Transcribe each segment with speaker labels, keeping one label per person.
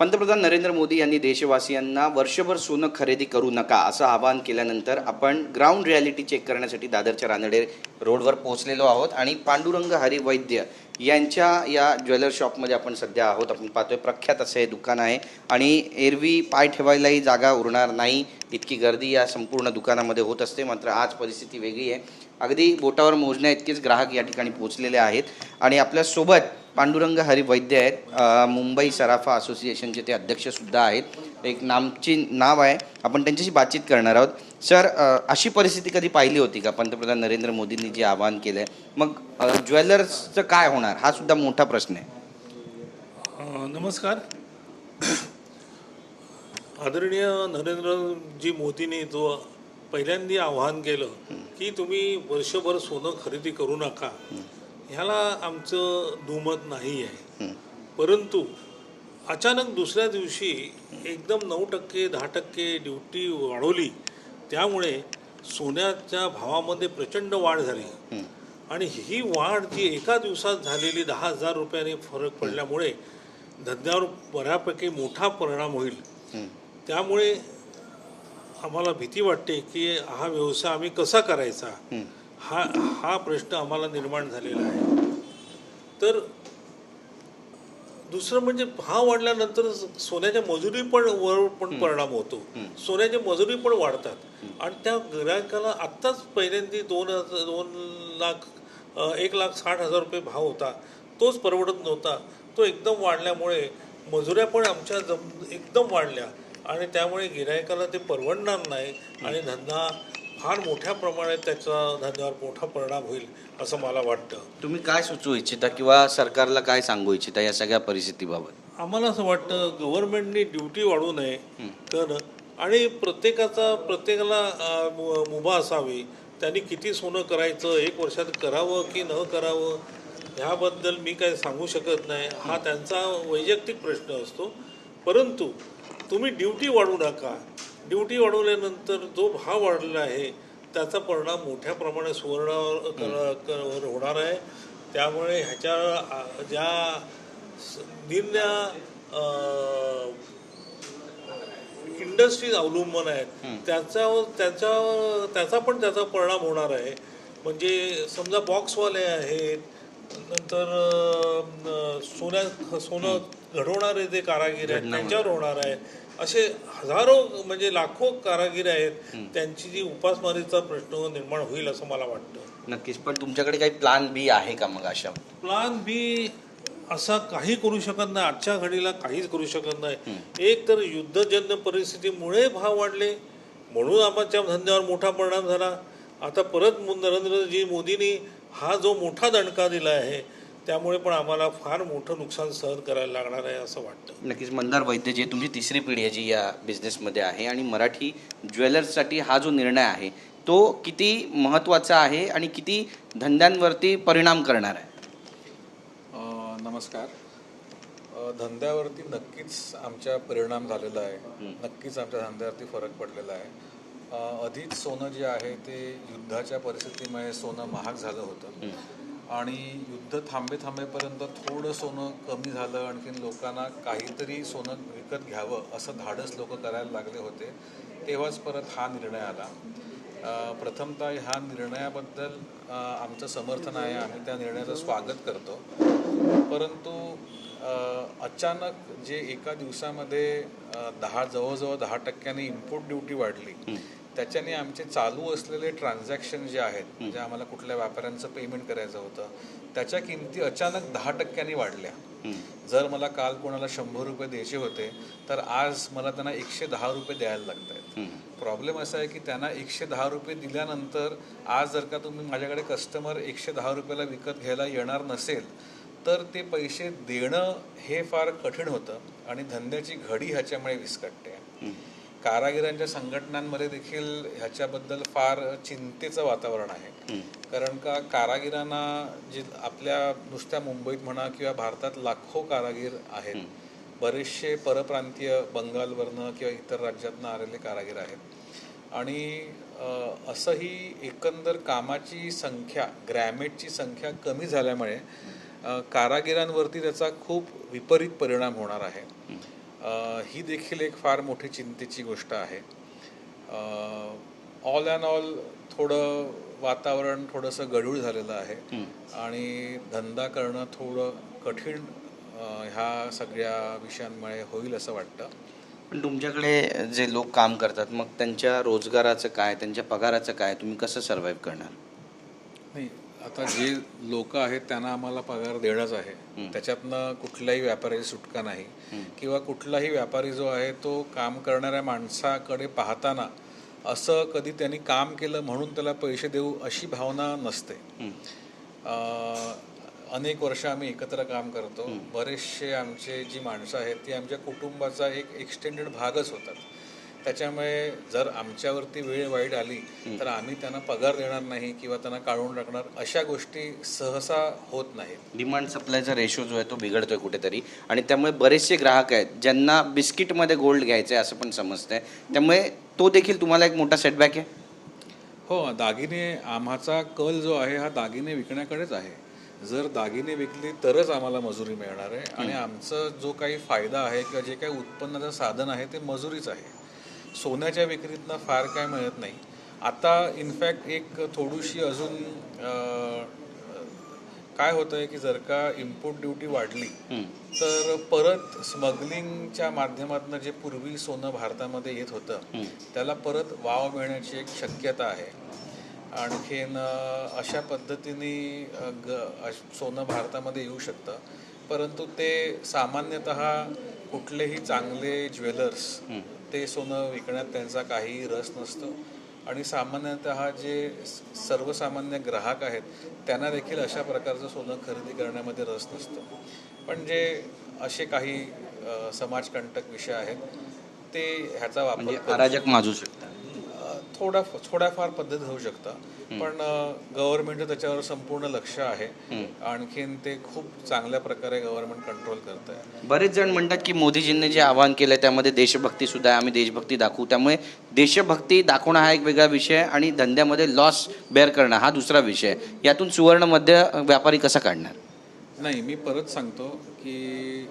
Speaker 1: पंतप्रधान नरेंद्र मोदी यांनी देशवासियांना वर्षभर सोनं खरेदी करू नका असं आवाहन केल्यानंतर आपण ग्राउंड रियालिटी चेक करण्यासाठी दादरच्या रानडे रोडवर पोहोचलेलो आहोत आणि पांडुरंग हरी वैद्य यांच्या या ज्वेलर शॉपमध्ये आपण सध्या आहोत. आपण पाहतोय प्रख्यात असं हे दुकान आहे आणि एरवी पाय ठेवायलाही जागा उरणार नाही इतकी गर्दी या संपूर्ण दुकानामध्ये होत असते. मात्र आज परिस्थिती वेगळी आहे. अगदी बोटावर मोजण्या इतकेच ग्राहक या ठिकाणी पोहोचलेले आहेत आणि आपल्यासोबत पांडुरंग हरी वैद्य आहेत. मुंबई सराफा असोसिएशनचे ते अध्यक्षसुद्धा आहेत. एक नाव आहे. आपण त्यांच्याशी बातचीत करणार आहोत. सर, अशी परिस्थिती कधी पाहिली होती का? पंतप्रधान नरेंद्र मोदींनी जे आवाहन केलं आहे, मग ज्वेलर्सचं काय होणार हा सुद्धा मोठा प्रश्न आहे.
Speaker 2: नमस्कार. आदरणीय नरेंद्रजी मोदींनी जो पहिल्यांदा आवाहन केलं की तुम्ही वर्षभर सोनं खरेदी करू नका, ह्याला आमचं दुमत नाही आहे. परंतु अचानक दुसऱ्या दिवशी एकदम 9% 10% ड्युटी वाढवली, त्यामुळे सोन्याच्या भावामध्ये प्रचंड वाढ झाली आणि ही वाढ जी एका दिवसात झालेली 10,000 रुपयाने फरक पडल्यामुळे धंद्यावर बऱ्यापैकी मोठा परिणाम होईल. त्यामुळे आम्हाला भीती वाटते की हा व्यवसाय आम्ही कसा करायचा, हा प्रश्न आम्हाला निर्माण झालेला आहे. तर दुसरं म्हणजे भाव वाढल्यानंतर सोन्याच्या मजुरी पण परिणाम होतो. सोन्याच्या मजुरी पण वाढतात आणि त्या गिऱ्हाईकाला आत्ताच पहिल्यांदा 1,60,000 रुपये भाव होता, तोच परवडत नव्हता. तो एकदम वाढल्यामुळे मजुऱ्या पण आमच्या एकदम वाढल्या आणि त्यामुळे गिऱ्हाईकाला ते परवडणार नाही आणि धंदा फार मोठ्या प्रमाणात त्याचा धंद्यावर मोठा परिणाम होईल असं मला वाटतं.
Speaker 1: तुम्ही काय सुचवू इच्छिता किंवा सरकारला काय सांगू इच्छिता या सगळ्या परिस्थितीबाबत?
Speaker 2: आम्हाला असं वाटतं गव्हर्नमेंटनी ड्युटी वाढवू नये तर आणि प्रत्येकाला मुभा असावी. त्यांनी किती सोनं करायचं, 1 वर्षात करावं की न करावं ह्याबद्दल मी काही सांगू शकत नाही. हा त्यांचा वैयक्तिक प्रश्न असतो. परंतु तुम्ही ड्युटी वाढवू नका. ड्युटी वाढवल्यानंतर जो भाव वाढलेला आहे त्याचा परिणाम मोठ्या प्रमाणात सुवर्णावर होणार आहे. त्यामुळे ह्याच्या ज्या निरनिराळ्या इंडस्ट्रीज अवलंबून आहेत त्याचा परिणाम होणार आहे. म्हणजे समजा बॉक्सवाले आहेत, नंतर सोनं घडवणारे जे कारागीर आहेत त्यांच्यावर होणार आहे. असे हजारो म्हणजे लाखो कारागीर आहेत, त्यांची जी उपासमारीचा प्रश्न निर्माण होईल असं मला वाटतं.
Speaker 1: नक्कीच. पण तुमच्याकडे काही प्लॅन बी आहे का? मग अशा
Speaker 2: प्लॅन बी असा काही करू शकत नाही. आजच्या घडीला काहीच करू शकत नाही. एक तर युद्धजन्य परिस्थितीमुळे भाव वाढले म्हणून आमच्या धंद्यावर मोठा परिणाम झाला. आता परत नरेंद्रजी मोदींनी हा जो मोठा दणका दिला आहे त्यामुळे पण आम्हाला फार मोठं नुकसान सहन करायला लागणार आहे असं वाटतं.
Speaker 1: नक्कीच. मंदार वैद्य, जे तुमची तिसरी पिढी आहे जी या बिझनेसमध्ये आहे आणि मराठी ज्वेलर्ससाठी हा जो निर्णय आहे तो किती महत्त्वाचा आहे आणि किती धंद्यांवरती परिणाम करणार आहे?
Speaker 3: नमस्कार. धंद्यावरती नक्कीच आमच्या परिणाम झालेला आहे. नक्कीच आमच्या धंद्यावरती फरक पडलेला आहे. आधीच सोनं जे आहे ते युद्धाच्या परिस्थितीमुळे सोनं महाग झालं होतं आणि युद्ध थांबेपर्यंत थोडं सोनं कमी झालं. आणखीन लोकांना काहीतरी सोनं विकत घ्यावं असं धाडस लोक करायला लागले होते. तेव्हाच परत हा निर्णय आला. प्रथमतः ह्या निर्णयाबद्दल आमचं समर्थन आहे. आम्ही त्या निर्णयाचं स्वागत करतो. परंतु अचानक जे एका दिवसामध्ये जवळजवळ 10% इम्पोर्ट ड्युटी वाढली, त्याच्याने आमचे चालू असलेले ट्रान्झॅक्शन जे आहेत, म्हणजे आम्हाला कुठल्या व्यापाऱ्यांचं पेमेंट करायचं होतं त्याच्या किमती अचानक 10% वाढल्या. जर मला काल कोणाला 100 रुपये द्यायचे होते तर आज मला त्यांना 110 रुपये द्यायला लागत आहेत. प्रॉब्लेम असा आहे की त्यांना 110 रुपये दिल्यानंतर आज जर का तुम्ही माझ्याकडे कस्टमर 110 रुपयाला विकत घ्यायला येणार नसेल तर ते पैसे देणं हे फार कठीण होतं आणि धंद्याची घडी ह्याच्यामुळे विस्कटते. कारागिरांच्या संघटनांमध्ये देखील ह्याच्याबद्दल फार चिंतेचं वातावरण आहे. कारण का कारागिरांना जे आपल्या नुसत्या मुंबईत म्हणा किंवा भारतात लाखो कारागीर आहेत, बरेचसे परप्रांतीय बंगालवरनं किंवा इतर राज्यातनं आलेले कारागीर आहेत आणि असंही एकंदर कामाची संख्या, ग्रॅमेजची संख्या कमी झाल्यामुळे कारागिरांवरती त्याचा खूप विपरीत परिणाम होणार आहे. ही देखील एक फार मोठी चिंतेची गोष्ट आहे. ऑल अँड ऑल थोडं वातावरण थोडंसं गढूळ झालेलं आहे आणि धंदा करणं थोडं कठीण ह्या सगळ्या विषयांमुळे होईल असं वाटतं.
Speaker 1: पण तुमच्याकडे जे लोक काम करतात मग त्यांच्या रोजगाराचं काय, त्यांच्या पगाराचं काय, तुम्ही कसं सर्व्हाइव्ह करणार?
Speaker 3: नाही, आता जे लोक आहेत त्यांना आम्हाला पगार देणंच आहे. त्याच्यातनं कुठल्याही व्यापाऱ्याची सुटका नाही किंवा कुठलाही व्यापारी जो आहे तो काम करणाऱ्या माणसाकडे पाहताना असं कधी त्यांनी काम केलं म्हणून त्याला पैसे देऊ अशी भावना नसते. अनेक वर्ष आम्ही एकत्र काम करतो. बरेचसे आमचे जी माणसं आहेत ती आमच्या कुटुंबाचा एक एक्सटेंडेड भागच होतात. त्याच्यामुळे जर आमच्यावरती वेळ वाईट आली तर आम्ही त्यांना पगार देणार नाही किंवा त्यांना काढून टाकणार अशा गोष्टी सहसा होत नाहीत.
Speaker 1: डिमांड सप्लायचा रेशो जो आहे तो बिघडतोय कुठेतरी आणि त्यामुळे बरेचसे ग्राहक आहेत ज्यांना बिस्किटमध्ये गोल्ड घ्यायचं आहे असं पण समजतंय. त्यामुळे तो देखील तुम्हाला एक मोठा सेटबॅक आहे.
Speaker 3: हो, दागिने आम्हाचा कल जो आहे हा दागिने विकण्याकडेच आहे. जर दागिने विकली तरच आम्हाला मजुरी मिळणार आहे आणि आमचं जो काही फायदा आहे किंवा जे काही उत्पन्नाचं साधन आहे ते मजुरीच आहे. सोन्याच्या विक्रीतनं फार काय मिळत नाही. आता इनफॅक्ट एक थोडीशी अजून काय होतं आहे की जर का इम्पोर्ट ड्युटी वाढली तर परत स्मगलिंगच्या माध्यमातून जे पूर्वी सोनं भारतामध्ये येत होतं त्याला परत वाव मिळण्याची एक शक्यता आहे. आणखीन अशा पद्धतीने सोनं भारतामध्ये येऊ शकतं, परंतु ते सामान्यतः कुठलेही चांगले ज्वेलर्स ते सोनं विकण्यात त्यांचा काही रस नसतो आणि सामान्यतः जे सर्वसामान्य ग्राहक आहेत त्यांना देखील अशा प्रकारचं सोनं खरेदी करण्यामध्ये रस नसतो. पण जे असे काही समाजकंटक विषय आहेत ते ह्याचा वापर
Speaker 1: अराजक माजू शकतात.
Speaker 3: थोड्याफार पद्धत होऊ शकतं, पण गव्हर्नमेंटचं त्याच्यावर संपूर्ण लक्ष आहे. आणखीन ते खूप चांगल्या प्रकारे गव्हर्नमेंट कंट्रोल करत आहे.
Speaker 1: बरेच जण म्हणतात की मोदीजींनी जे आवाहन केलं त्यामध्ये देशभक्ती सुद्धा आहे, आम्ही देशभक्ती दाखवू. त्यामुळे देशभक्ती दाखवणं हा एक वेगळा विषय आणि धंद्यामध्ये लॉस बेअर करणं हा दुसरा विषय. यातून सुवर्ण मध्य व्यापारी कसा काढणार?
Speaker 3: नाही, मी परत सांगतो की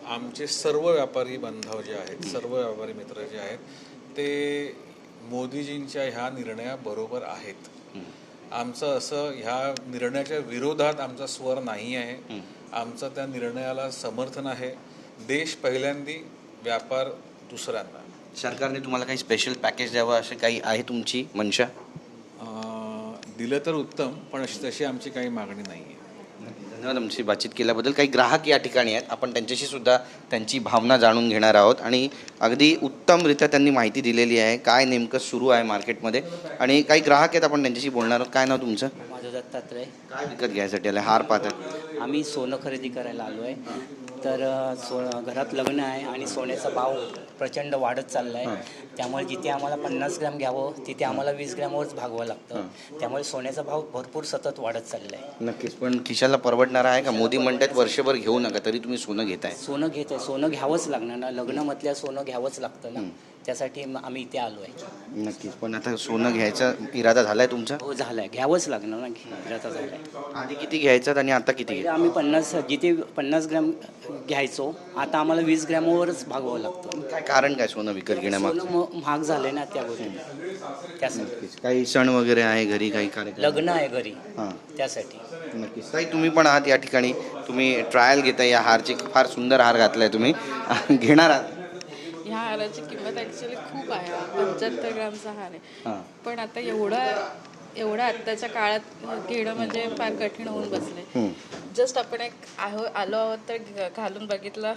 Speaker 3: आमचे सर्व व्यापारी बांधव जे आहेत, सर्व व्यापारी मित्र जे आहेत ते मोदीजींच्या ह्या निर्णयाबरोबर आहेत. आमचं असं ह्या निर्णयाच्या विरोधात आमचा स्वर नाही आहे. आमचं त्या निर्णयाला समर्थन आहे. देश पहिल्यांदी, व्यापार दुसऱ्यांदा.
Speaker 1: सरकारने तुम्हाला काही स्पेशल पॅकेज द्यावं असे काही आहे तुमची मनशा?
Speaker 3: दिलं तर उत्तम, पण तशी आमची काही मागणी नाही आहे.
Speaker 1: धन्यवाद आमची बातचीत केल्याबद्दल. काही ग्राहक या ठिकाणी आहेत, आपण त्यांच्याशी सुद्धा त्यांची भावना जाणून घेणार आहोत आणि अगदी उत्तमरित्या त्यांनी माहिती दिलेली आहे काय नेमकं सुरू आहे मार्केटमध्ये. आणि काही ग्राहक आहेत, आपण त्यांच्याशी बोलणार आहोत. काय नाव तुमचं?
Speaker 4: माझं दत्तात्रय.
Speaker 1: काय विकत घ्यायसाठी आलं? हार पाहतात.
Speaker 4: आम्ही सोनं खरेदी करायला आलो आहे. तर घरात लग्न आहे आणि सोन्याचा भाव प्रचंड वाढत चालला आहे. त्यामुळे जिथे आम्हाला 50 ग्रॅम घ्यावं तिथे आम्हाला 20 ग्रॅमवरच भागवावं लागतं. त्यामुळे सोन्याचा भाव भरपूर सतत वाढत चालला आहे.
Speaker 1: नक्कीच, पण खिशाला परवडणार आहे का? मोदी म्हणतात वर्षभर घेऊ नका, तरी तुम्ही सोनं घेताय.
Speaker 4: सोनं घेत आहे, सोनं घ्यावंच लागणार ना. लग्नामधल्या सोनं घ्यावंच लागतं ना, त्यासाठी आम्ही इथे आलो आहे.
Speaker 1: नक्कीच, पण आता सोनं घ्यायचा इरादा झालाय तुमचा?
Speaker 4: हो, झालं आहे, घ्यावंच लागणार ना. घ्यायचा झाला आहे.
Speaker 1: आधी किती घ्यायचं आणि आता किती घ्यायचं?
Speaker 4: आम्ही 50 जिथे 50 ग्रॅम घ्यायचो आता आम्हाला 20 ग्रॅमवरच भागवावं लागतं.
Speaker 1: काय कारण काय सोनं विकत घेण्यामागचं?
Speaker 4: सोनं महाग झालं ना त्या गोष्टी, त्यासाठी.
Speaker 1: काही सण वगैरे आहे घरी, काही कार्यक्रम?
Speaker 4: लग्न आहे घरी,
Speaker 1: हां,
Speaker 4: त्यासाठी.
Speaker 1: नक्कीच. ताई, तुम्ही पण आहात या ठिकाणी, तुम्ही ट्रायल घेताय या हारची. फार सुंदर हार घातलाय तुम्ही, घेणार आहात?
Speaker 5: ह्या हाराची किंमत ॲक्च्युली खूप आहे. 75 ग्रामचा हार आहे.
Speaker 1: हां,
Speaker 5: पण आता एवढं आत्ताच्या काळात घेणं म्हणजे फार कठीण होऊन बसले. जस्ट आपण एक आलो आहोत तर घालून बघितलं,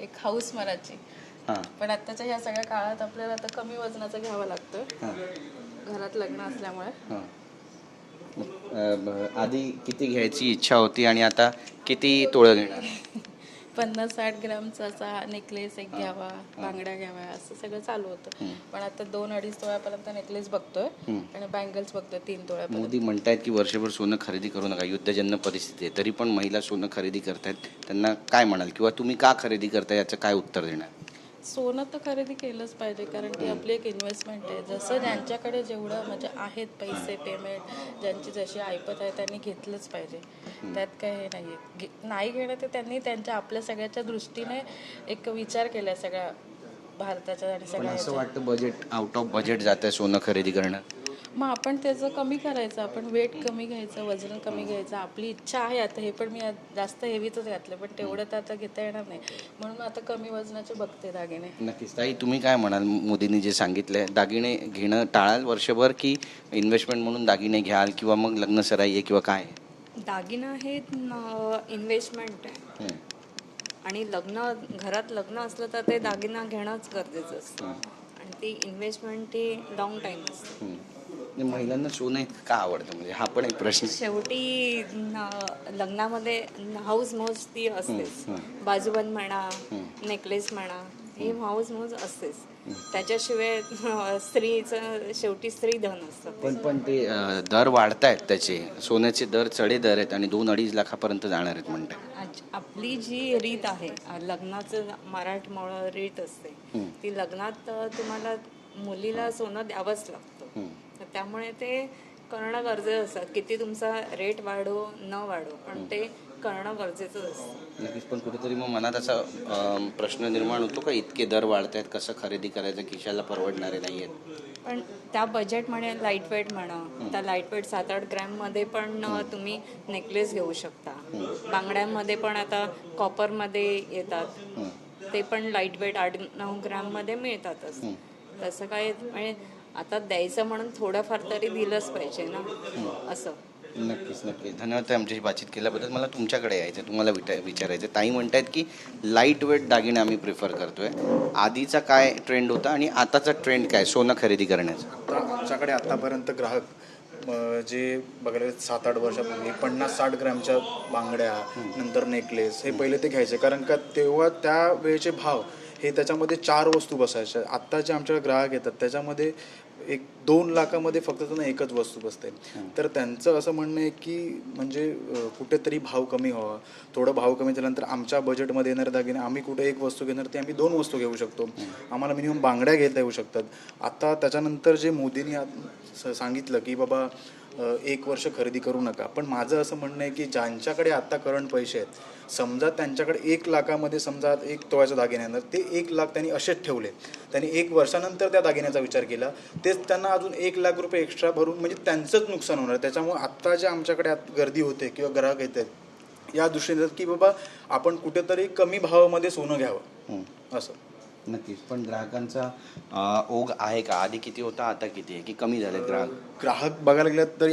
Speaker 5: एक हाऊस मनाची.
Speaker 1: हां,
Speaker 5: पण आत्ताच्या ह्या सगळ्या काळात आपल्याला आता कमी वजनाचं घ्यावं लागतं, घरात लग्न असल्यामुळे.
Speaker 1: हां. आधी किती घ्यायची इच्छा होती आणि आता किती तोळं घेणार?
Speaker 5: 50-60 ग्रामचा असा नेकलेस एक घ्यावा, बांगड्या घ्यावा, असं सगळं चालू होतं. पण आता 2-2.5 तोळ्यापर्यंत नेकलेस बघतोय आणि बँगल्स बघतोय 3 तोळ्यापर्यंत.
Speaker 1: मोदी म्हणतायत की वर्षभर सोनं खरेदी करू नका, युद्धजन्य परिस्थिती आहे, तरी पण महिला सोनं खरेदी करतायत. त्यांना काय म्हणाल किंवा तुम्ही का खरेदी करताय याचं काय उत्तर देणार?
Speaker 5: सोनं तर खरेदी केलंच पाहिजे, कारण ती आपली एक इन्व्हेस्टमेंट आहे. जसं ज्यांच्याकडे जेवढं म्हणजे आहेत पैसे, पेमेंट, ज्यांची जशी ऐपत आहे त्यांनी घेतलंच पाहिजे. त्यात काय हे नाही आहे. नाही घेणं ते त्यांनी त्यांच्या आपल्या सगळ्याच्या दृष्टीने एक विचार केला सगळ्या भारताच्या आणि
Speaker 1: पण
Speaker 5: सगळ्या
Speaker 1: असं
Speaker 5: ह्याच्या.
Speaker 1: वाटतं बजेट आउट ऑफ बजेट जात आहे सोनं खरेदी करणं.
Speaker 5: मग आपण त्याचं कमी करायचं, आपण वेट कमी घ्यायचं, वजन कमी घ्यायचं. आपली इच्छा आहे आता, हे पण मी जास्त हेवीतच घातलं, पण तेवढं तर आता घेता येणार नाही, म्हणून आता कमी वजनाचे बघते दागिने.
Speaker 1: नक्कीच. ताई, तुम्ही काय म्हणाल मोदींनी जे सांगितलंय, दागिने घेणं टाळाल वर्षभर की इन्व्हेस्टमेंट म्हणून दागिने घ्याल किंवा मग लग्न सराई आहे किंवा काय?
Speaker 6: दागिना हे इन्व्हेस्टमेंट आहे आणि घरात लग्न असलं तर ते दागिना घेणंच गरजेचं असतं आणि ती इन्व्हेस्टमेंट ही लॉंग टाईम असते.
Speaker 1: महिलांना सोनं इतकं का आवडतं, म्हणजे हा पण एक प्रश्न.
Speaker 6: शेवटी लग्नामध्ये हाऊस मौज ती असतेच. बाजूबंद म्हणा, नेकलेस म्हणा, ही हाऊस मौज असतेच. त्याच्याशिवाय स्त्रीचं शेवटी स्त्री धन असतं.
Speaker 1: पण ते दर वाढतायत, त्याचे सोन्याचे दर चढे दर आहेत आणि 2-2.5 लाखापर्यंत जाणार आहेत म्हणतात.
Speaker 6: आपली जी रीत आहे लग्नाचं, मराठमोळं रीत असते ती, लग्नात तुम्हाला मुलीला सोनं द्यावंच लागतं. तर त्यामुळे ते करणं गरजेचं असतं. किती तुमचा रेट वाढो न वाढो, पण ते करणं गरजेचं असतं.
Speaker 1: नक्कीच. पण कुठेतरी मग मनात असा प्रश्न निर्माण होतो का, इतके दर वाढत आहेत, कसं खरेदी करायचं, खिशाला परवडणारे नाही आहेत.
Speaker 6: पण त्या बजेटमध्ये लाईट वेट म्हणा, त्या लाईट वेट 7-8 ग्रॅममध्ये पण तुम्ही नेकलेस घेऊ शकता. बांगड्यांमध्ये पण आता कॉपरमध्ये येतात, ते पण लाईट वेट 8-9 ग्रॅममध्ये मिळतातच. तसं काय म्हणजे आता द्यायचं म्हणून थोडंफार तरी दिलंच पाहिजे ना, असं.
Speaker 1: नक्कीच. धन्यवाद ताई आमच्याशी बातचीत केल्याबद्दल. मला तुमच्याकडे यायचं, तुम्हाला विचारायचं. ताई म्हणतायत की लाईट वेट दागिने आम्ही प्रिफर करतोय. आधीचा काय ट्रेंड होता आणि आताचा ट्रेंड काय सोनं खरेदी करण्याचा?
Speaker 7: आमच्याकडे आतापर्यंत ग्राहक जे बघायला 7-8 वर्षापूर्वी 50-60 ग्रॅमच्या बांगड्या, नंतर नेकलेस, हे पहिले ते घ्यायचे, कारण का तेव्हा त्या वेळेचे भाव हे त्याच्यामध्ये 4 वस्तू बसायच्या. आत्ता जे आमच्याकडे ग्राहक येतात त्याच्यामध्ये 1-2 लाखामध्ये फक्त त्यांना एकच वस्तू बसते. तर त्यांचं असं म्हणणं आहे की म्हणजे कुठेतरी भाव कमी व्हावा. थोडं भाव कमी झाल्यानंतर आमच्या बजेटमध्ये येणारे दागिने, आम्ही कुठे एक वस्तू घेणार ते आम्ही 2 वस्तू घेऊ शकतो. आम्हाला मिनिमम बांगड्या घेता येऊ शकतात. आता त्याच्यानंतर जे मोदींनी सांगितलं की बाबा 1 वर्ष खरेदी करू नका, पण माझं असं म्हणणं आहे की ज्यांच्याकडे आत्ता करंट पैसे आहेत, समजा त्यांच्याकडे 1 लाखामध्ये समजा 1 तोळ्याचा दागिने येणार, ते 1 लाख त्यांनी असेच ठेवले. त्यांनी 1 वर्षानंतर त्या दागिन्याचा विचार केला, तेच त्यांना अजून 1 लाख रुपये एक्स्ट्रा भरून म्हणजे त्यांचंच नुकसान होणार. त्याच्यामुळे आत्ता जे आमच्याकडे गर्दी होते किंवा ग्राहक येत आहेत या दृष्टीने की बाबा आपण कुठेतरी कमी भावामध्ये सोनं घ्यावं असं.
Speaker 1: नक्कीच. पण ग्राहकांचा ओघ आहे का? आधी किती होता, आता किती आहे, की कमी झाले
Speaker 7: ग्राहक बघायला गेलं तरी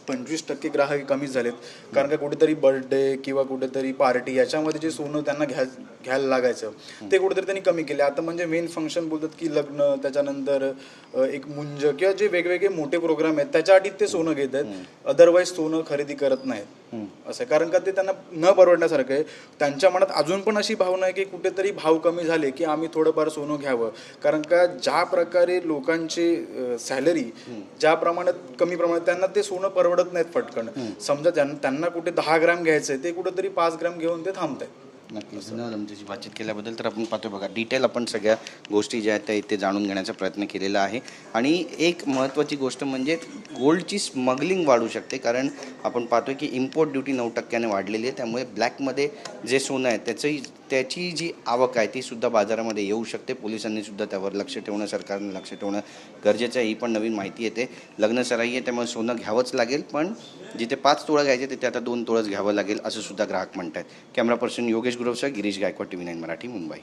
Speaker 7: 25% ग्राहक कमीच झालेत. कारण का कुठेतरी बर्थडे किंवा कुठेतरी पार्टी याच्यामध्ये जे सोनं त्यांना घ्यायला लागायचं ते कुठेतरी त्यांनी कमी केले. आता म्हणजे मेन फंक्शन बोलतात की लग्न, त्याच्यानंतर एक मुंज किंवा जे वेगवेगळे मोठे प्रोग्राम आहेत त्याच्यासाठी ते सोनं घेत आहेत. अदरवाईज सोनं खरेदी करत नाहीत असं, कारण का ते त्यांना न परवडण्यासारखं आहे. त्यांच्या मनात अजून पण अशी भावना आहे की कुठेतरी भाव कमी झाले की आम्ही थोडंफार सोनं घ्यावं. कारण का ज्या प्रकारे लोकांची सॅलरी ज्या प्रमाणात कमी प्रमाणात, त्यांना ते सोनं परवडत नाहीत पटकन. समजा त्यांना कुठे 10 ग्रॅम घ्यायचं आहे, ते कुठेतरी 5 ग्रॅम घेऊन ते थांबत आहेत.
Speaker 1: नक्कीच. धन्यवाद आमच्याशी बातचीत केल्याबद्दल. तर आपण पाहतोय बघा, डिटेल आपण सगळ्या गोष्टी ज्या आहेत त्या इथे जाणून घेण्याचा प्रयत्न केलेला आहे. आणि एक महत्त्वाची गोष्ट म्हणजे गोल्डची स्मगलिंग वाढू शकते, कारण आपण पाहतोय की इम्पोर्ट ड्युटी 9% वाढलेली आहे. त्यामुळे ब्लॅकमध्ये जे सोनं आहे त्याची जी आवक आहे ती सुद्धा बाजारामध्ये येऊ शकते. पोलिसांनी सुद्धा त्यावर लक्ष ठेवणं, सरकारने लक्ष ठेवणं गरजेचं आहे. ही पण नवीन माहिती येते. लग्न सराई आहे त्यामुळे सोनं घ्यावंच लागेल, पण जिथे 5 तोळं घ्यायचे तिथे आता 2 तोळंच घ्यावं लागेल असं सुद्धा ग्राहक म्हणतात. कॅमेरा पर्सन योगेश गुरवसह गिरीश गायकवाड, TV9 मराठी, मुंबई.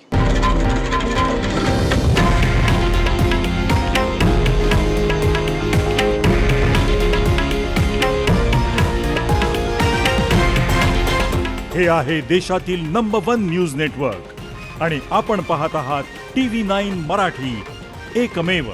Speaker 8: हे आहे देशातील नंबर 1 न्यूज नेटवर्क आणि आपण पाहत आहात TV9 मराठी, एकमेव.